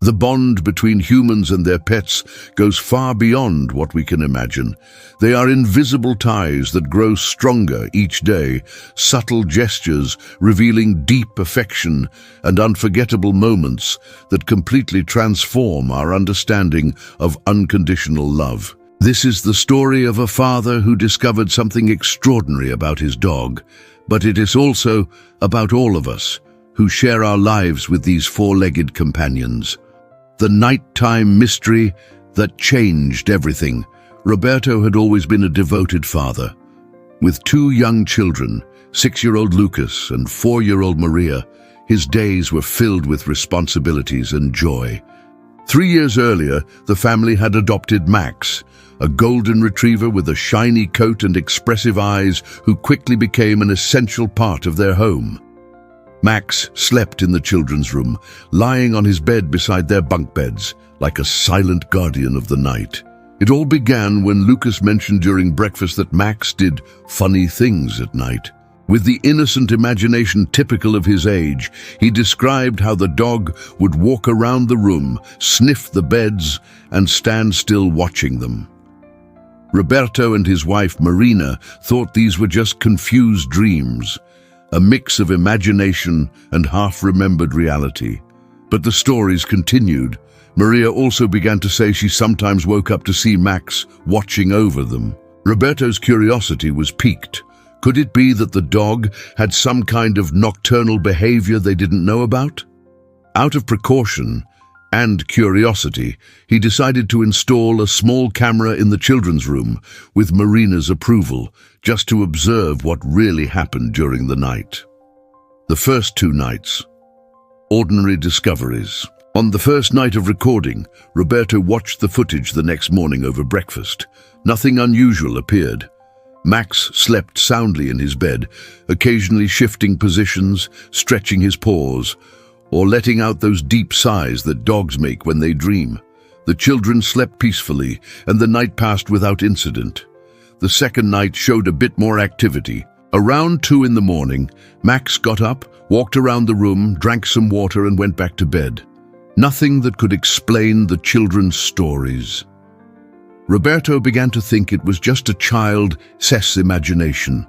The bond between humans and their pets goes far beyond what we can imagine. They are invisible ties that grow stronger each day, subtle gestures revealing deep affection and unforgettable moments that completely transform our understanding of unconditional love. This is the story of a father who discovered something extraordinary about his dog, but it is also about all of us who share our lives with these four-legged companions. The nighttime mystery that changed everything. Roberto had always been a devoted father. With two young children, 6-year-old Lucas and 4-year-old Maria, his days were filled with responsibilities and joy. 3 years earlier, the family had adopted Max, a golden retriever with a shiny coat and expressive eyes who quickly became an essential part of their home. Max slept in the children's room, lying on his bed beside their bunk beds, like a silent guardian of the night. It all began when Lucas mentioned during breakfast that Max did funny things at night. With the innocent imagination typical of his age, he described how the dog would walk around the room, sniff the beds, and stand still watching them. Roberto and his wife Marina thought these were just confused dreams, a mix of imagination and half-remembered reality. But the stories continued. Maria also began to say she sometimes woke up to see Max watching over them. Roberto's curiosity was piqued. Could it be that the dog had some kind of nocturnal behavior they didn't know about? Out of precaution and curiosity, he decided to install a small camera in the children's room with Marina's approval, just to observe what really happened during the night. The first 2 nights. Ordinary discoveries. On the first night of recording, Roberto watched the footage the next morning over breakfast. Nothing unusual appeared. Max slept soundly in his bed, occasionally shifting positions, stretching his paws, or letting out those deep sighs that dogs make when they dream. The children slept peacefully, and the night passed without incident. The second night showed a bit more activity. Around 2 in the morning, Max got up, walked around the room, drank some water, and went back to bed. Nothing that could explain the children's stories. Roberto began to think it was just a child's imagination.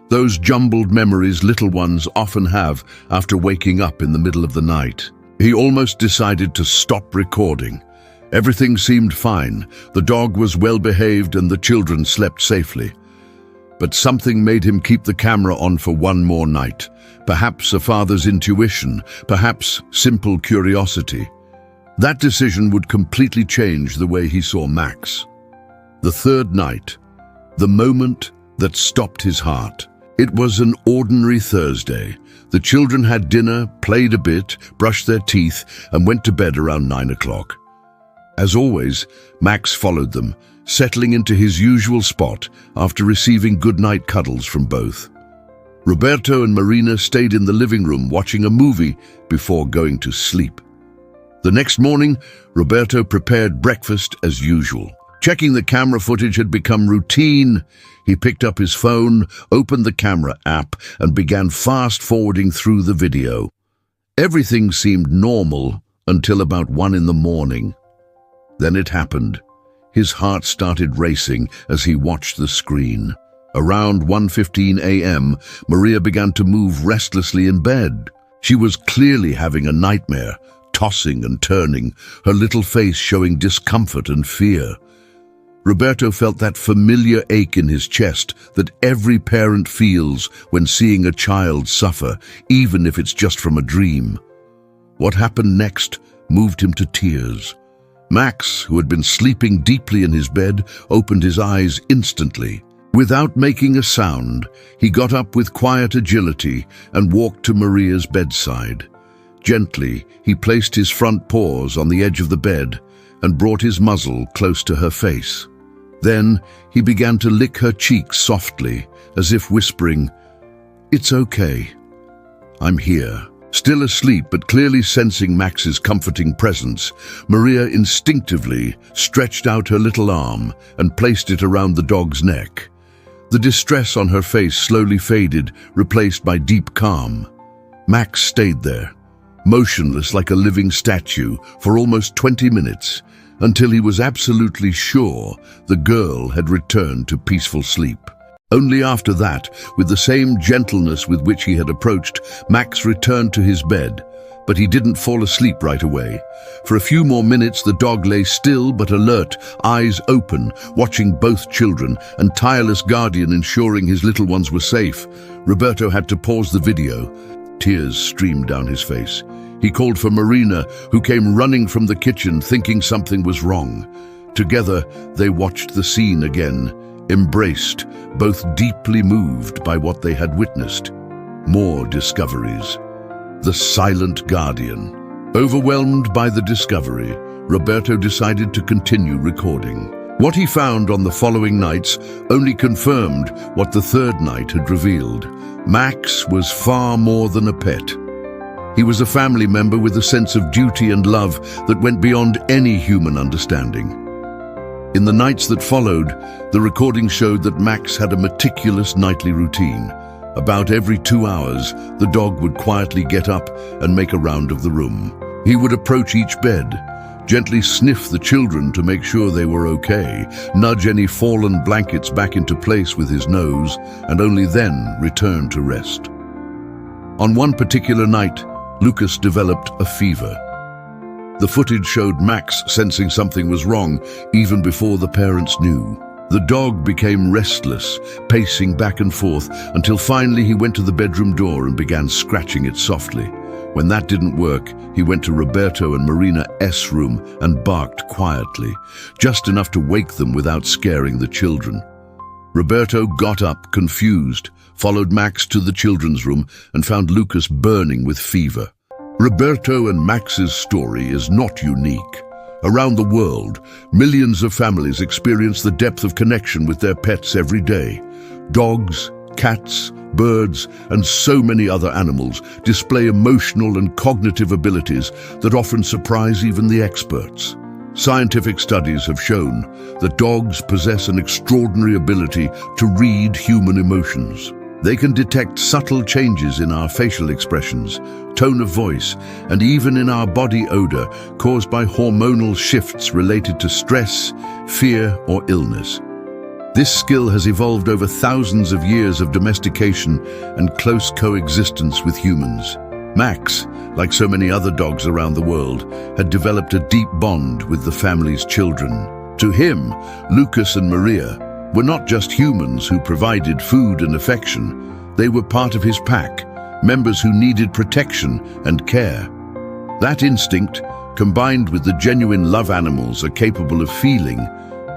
Those jumbled memories little ones often have after waking up in the middle of the night. He almost decided to stop recording. Everything seemed fine. The dog was well behaved and the children slept safely. But something made him keep the camera on for one more night. Perhaps a father's intuition, perhaps simple curiosity. That decision would completely change the way he saw Max. The third night, the moment that stopped his heart. It was an ordinary Thursday. The children had dinner, played a bit, brushed their teeth, and went to bed around 9 o'clock. As always, Max followed them, settling into his usual spot after receiving goodnight cuddles from both. Roberto and Marina stayed in the living room watching a movie before going to sleep. The next morning, Roberto prepared breakfast as usual. Checking the camera footage had become routine. He picked up his phone, opened the camera app, and began fast-forwarding through the video. Everything seemed normal until about 1 in the morning. Then it happened. His heart started racing as he watched the screen. Around 1:15 a.m., Maria began to move restlessly in bed. She was clearly having a nightmare, tossing and turning, her little face showing discomfort and fear. Roberto felt that familiar ache in his chest that every parent feels when seeing a child suffer, even if it's just from a dream. What happened next moved him to tears. Max, who had been sleeping deeply in his bed, opened his eyes instantly. Without making a sound, he got up with quiet agility and walked to Maria's bedside. Gently, he placed his front paws on the edge of the bed and brought his muzzle close to her face. Then he began to lick her cheeks softly, as if whispering, "It's okay. I'm here." Still asleep but clearly sensing Max's comforting presence, Maria instinctively stretched out her little arm and placed it around the dog's neck. The distress on her face slowly faded, replaced by deep calm. Max stayed there, motionless like a living statue for almost 20 minutes, until he was absolutely sure the girl had returned to peaceful sleep. Only after that, with the same gentleness with which he had approached, Max returned to his bed, but he didn't fall asleep right away. For a few more minutes, the dog lay still but alert, eyes open, watching both children, and tireless guardian ensuring his little ones were safe. Roberto had to pause the video. Tears streamed down his face. He called for Marina, who came running from the kitchen, thinking something was wrong. Together, they watched the scene again, embraced, both deeply moved by what they had witnessed. More discoveries. The silent guardian. Overwhelmed by the discovery, Roberto decided to continue recording. What he found on the following nights only confirmed what the third night had revealed. Max was far more than a pet. He was a family member with a sense of duty and love that went beyond any human understanding. In the nights that followed, the recording showed that Max had a meticulous nightly routine. About every 2 hours, the dog would quietly get up and make a round of the room. He would approach each bed, gently sniff the children to make sure they were okay, nudge any fallen blankets back into place with his nose, and only then return to rest. On one particular night, Lucas developed a fever. The footage showed Max sensing something was wrong even before the parents knew. The dog became restless, pacing back and forth, until finally he went to the bedroom door and began scratching it softly. When that didn't work, he went to Roberto and Marina's room and barked quietly, just enough to wake them without scaring the children. Roberto got up, confused, followed Max to the children's room and found Lucas burning with fever. Roberto and Max's story is not unique. Around the world, millions of families experience the depth of connection with their pets every day. Dogs, cats, birds, and so many other animals display emotional and cognitive abilities that often surprise even the experts. Scientific studies have shown that dogs possess an extraordinary ability to read human emotions. They can detect subtle changes in our facial expressions, tone of voice, and even in our body odor caused by hormonal shifts related to stress, fear, or illness. This skill has evolved over thousands of years of domestication and close coexistence with humans. Max, like so many other dogs around the world, had developed a deep bond with the family's children. To him, Lucas and Maria were not just humans who provided food and affection. They were part of his pack, members who needed protection and care. That instinct, combined with the genuine love animals are capable of feeling,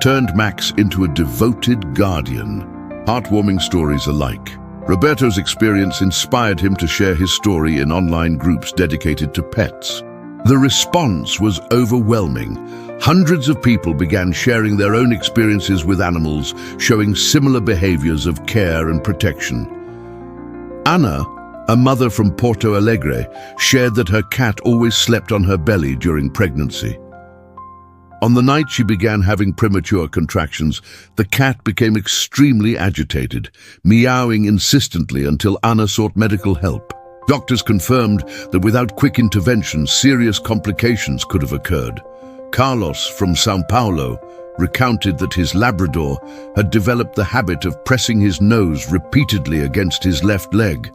turned Max into a devoted guardian. Heartwarming stories alike. Roberto's experience inspired him to share his story in online groups dedicated to pets. The response was overwhelming. Hundreds of people began sharing their own experiences with animals, showing similar behaviors of care and protection. Ana, a mother from Porto Alegre, shared that her cat always slept on her belly during pregnancy. On the night she began having premature contractions, the cat became extremely agitated, meowing insistently until Ana sought medical help. Doctors confirmed that without quick intervention, serious complications could have occurred. Carlos from São Paulo recounted that his Labrador had developed the habit of pressing his nose repeatedly against his left leg.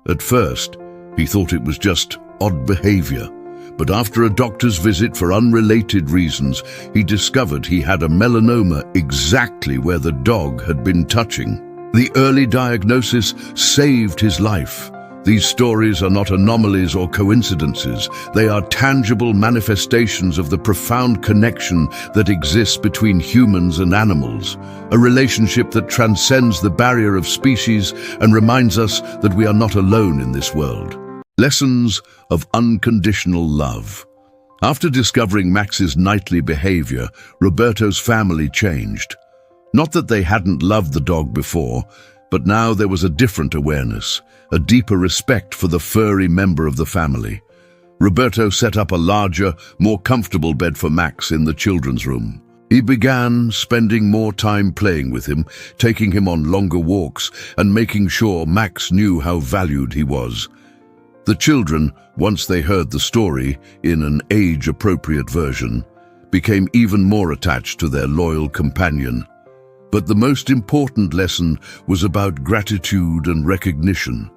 At first, he thought it was just odd behavior, but after a doctor's visit for unrelated reasons, he discovered he had a melanoma exactly where the dog had been touching. The early diagnosis saved his life. These stories are not anomalies or coincidences. They are tangible manifestations of the profound connection that exists between humans and animals, a relationship that transcends the barrier of species and reminds us that we are not alone in this world. Lessons of unconditional love. After discovering Max's nightly behavior, Roberto's family changed. Not that they hadn't loved the dog before, but now there was a different awareness, a deeper respect for the furry member of the family. Roberto set up a larger, more comfortable bed for Max in the children's room. He began spending more time playing with him, taking him on longer walks, and making sure Max knew how valued he was. The children, once they heard the story in an age-appropriate version, became even more attached to their loyal companion. But the most important lesson was about gratitude and recognition.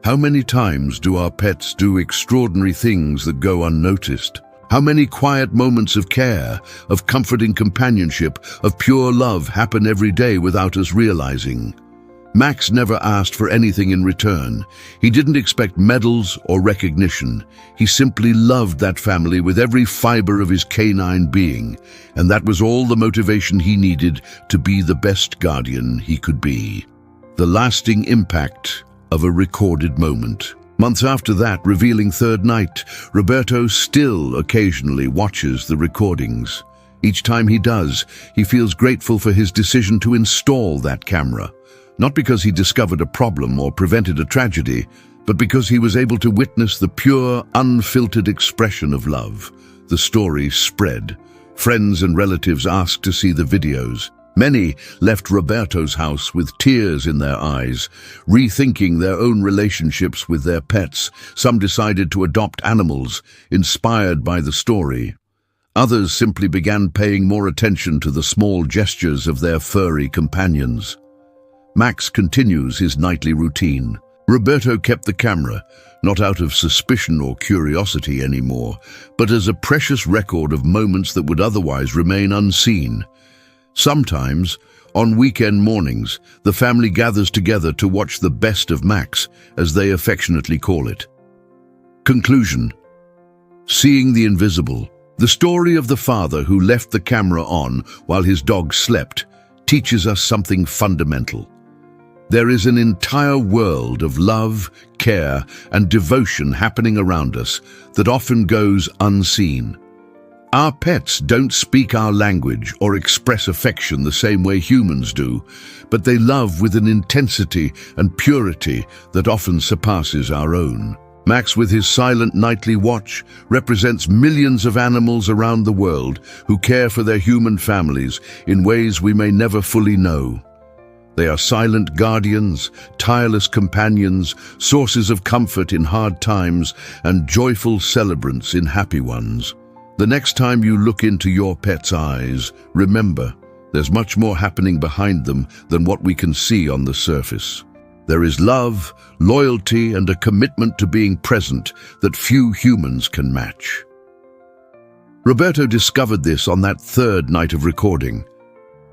How many times do our pets do extraordinary things that go unnoticed? How many quiet moments of care, of comforting companionship, of pure love happen every day without us realizing? Max never asked for anything in return. He didn't expect medals or recognition. He simply loved that family with every fiber of his canine being, and that was all the motivation he needed to be the best guardian he could be. The lasting impact of a recorded moment. Months after that revealing third night, Roberto still occasionally watches the recordings. Each time he does, he feels grateful for his decision to install that camera. Not because he discovered a problem or prevented a tragedy, but because he was able to witness the pure, unfiltered expression of love. The story spread. Friends and relatives asked to see the videos. Many left Roberto's house with tears in their eyes, rethinking their own relationships with their pets. Some decided to adopt animals, inspired by the story. Others simply began paying more attention to the small gestures of their furry companions. Max continues his nightly routine. Roberto kept the camera, not out of suspicion or curiosity anymore, but as a precious record of moments that would otherwise remain unseen. Sometimes, on weekend mornings, the family gathers together to watch the best of Max, as they affectionately call it. Conclusion. Seeing the invisible. The story of the father who left the camera on while his dog slept teaches us something fundamental. There is an entire world of love, care, and devotion happening around us that often goes unseen. Our pets don't speak our language or express affection the same way humans do, but they love with an intensity and purity that often surpasses our own. Max, with his silent nightly watch, represents millions of animals around the world who care for their human families in ways we may never fully know. They are silent guardians, tireless companions, sources of comfort in hard times, and joyful celebrants in happy ones. The next time you look into your pet's eyes, remember, there's much more happening behind them than what we can see on the surface. There is love, loyalty, and a commitment to being present that few humans can match. Roberto discovered this on that third night of recording.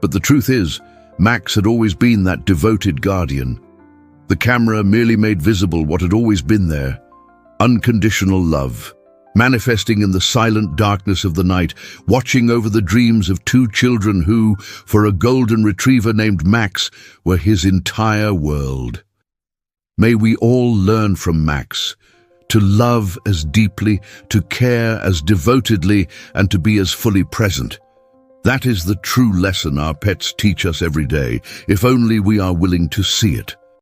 But the truth is, Max had always been that devoted guardian. The camera merely made visible what had always been there: unconditional love, manifesting in the silent darkness of the night, watching over the dreams of two children who, for a golden retriever named Max, were his entire world. May we all learn from Max to love as deeply, to care as devotedly, and to be as fully present. That is the true lesson our pets teach us every day, if only we are willing to see it.